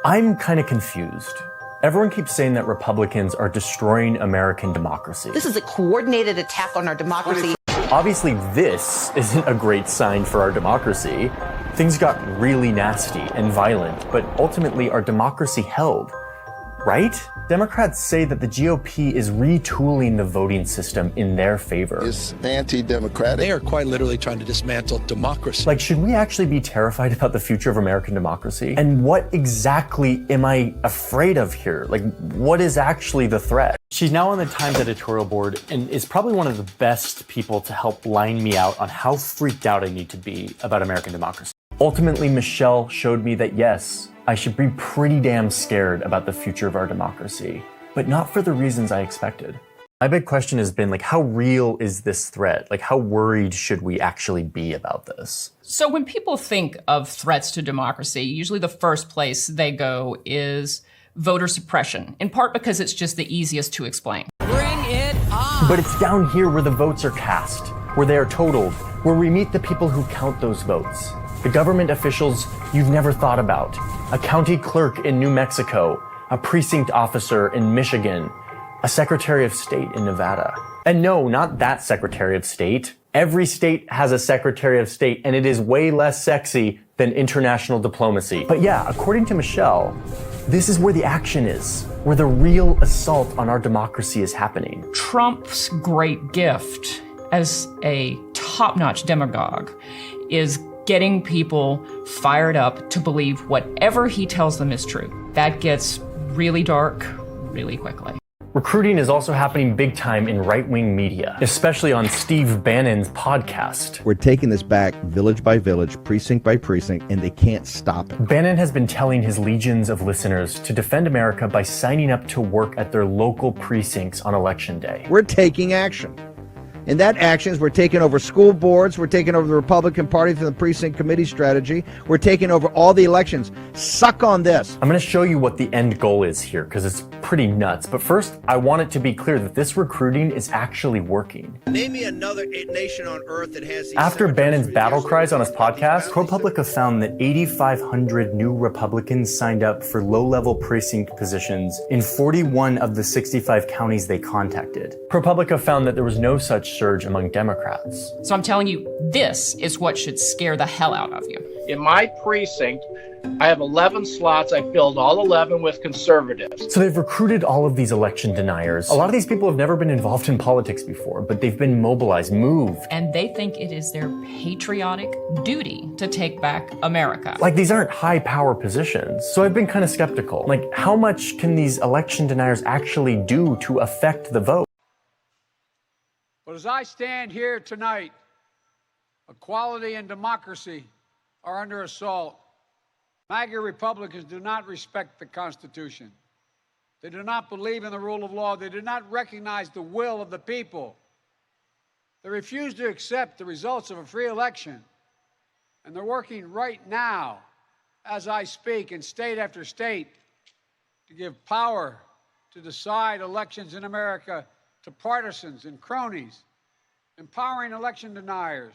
I'm kind of confused. Everyone keeps saying that Republicans are destroying American democracy. This is a coordinated attack on our democracy. Obviously, this isn't a great sign for our democracy. Things got really nasty and violent, but ultimately our democracy held. Right? Democrats say that the GOP is retooling the voting system in their favor. It's anti-democratic. They are quite literally trying to dismantle democracy. Like, should we actually be terrified about the future of American democracy? And what exactly am I afraid of here? Like, what is actually the threat? She's now on the Times editorial board and is probably one of the best people to help line me out on how freaked out I need to be about American democracy. Ultimately, Michelle showed me that yes, I should be pretty damn scared about the future of our democracy, but not for the reasons I expected. My big question has been, like, how real is this threat? Like, how worried should we actually be about this? So when people think of threats to democracy, usually the first place they go is voter suppression, in part because it's just the easiest to explain. Bring it on! But it's down here where the votes are cast, where they are totaled, where we meet the people who count those votes. The government officials you've never thought about, a county clerk in New Mexico, a precinct officer in Michigan, a secretary of state in Nevada. And no, not that secretary of state. Every state has a secretary of state, and it is way less sexy than international diplomacy. But yeah, according to Michelle, this is where the action is, where the real assault on our democracy is happening. Trump's great gift as a top-notch demagogue is getting people fired up to believe whatever he tells them is true. That gets really dark really quickly. Recruiting is also happening big time in right-wing media, especially on Steve Bannon's podcast. We're taking this back village by village, precinct by precinct, and they can't stop it. Bannon has been telling his legions of listeners to defend America by signing up to work at their local precincts on Election Day. We're taking action. And that action is we're taking over school boards, we're taking over the Republican Party through the precinct committee strategy, we're taking over all the elections. Suck on this. I'm going to show you what the end goal is here, because it's pretty nuts. But first, I want it to be clear that this recruiting is actually working. Name me another nation on earth that has these. After Bannon's battle cries on his podcast, ProPublica found that 8,500 new Republicans signed up for low-level precinct positions in 41 of the 65 counties they contacted. ProPublica found that there was no such surge among Democrats. So I'm telling you, this is what should scare the hell out of you. In my precinct, I have 11 slots. I filled all 11 with conservatives. So they've recruited all of these election deniers. A lot of these people have never been involved in politics before, but they've been mobilized, moved. And they think it is their patriotic duty to take back America. Like, these aren't high power positions. So I've been kind of skeptical. Like, how much can these election deniers actually do to affect the vote? But as I stand here tonight, equality and democracy are under assault. MAGA Republicans do not respect the Constitution. They do not believe in the rule of law. They do not recognize the will of the people. They refuse to accept the results of a free election. And they're working right now, as I speak, in state after state, to give power to decide elections in America to partisans and cronies, empowering election deniers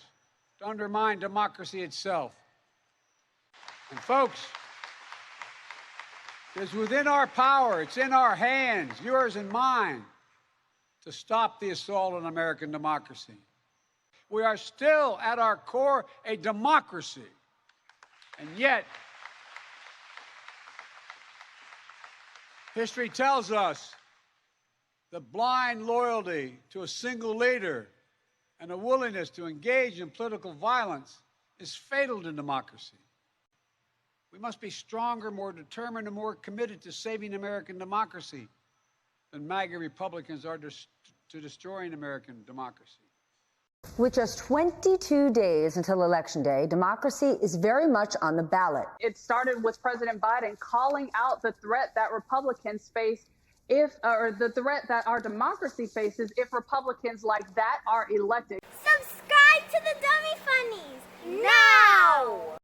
to undermine democracy itself. And folks, it's within our power, it's in our hands, yours and mine, to stop the assault on American democracy. We are still, at our core, a democracy. And yet, history tells us that blind loyalty to a single leader and a willingness to engage in political violence is fatal to democracy. We must be stronger, more determined, and more committed to saving American democracy than MAGA Republicans are to destroying American democracy. With just 22 days until Election Day, democracy is very much on the ballot. It started with President Biden calling out the threat that Republicans face or the threat that our democracy faces if Republicans like that are elected. Subscribe to the Dummy Funnies now!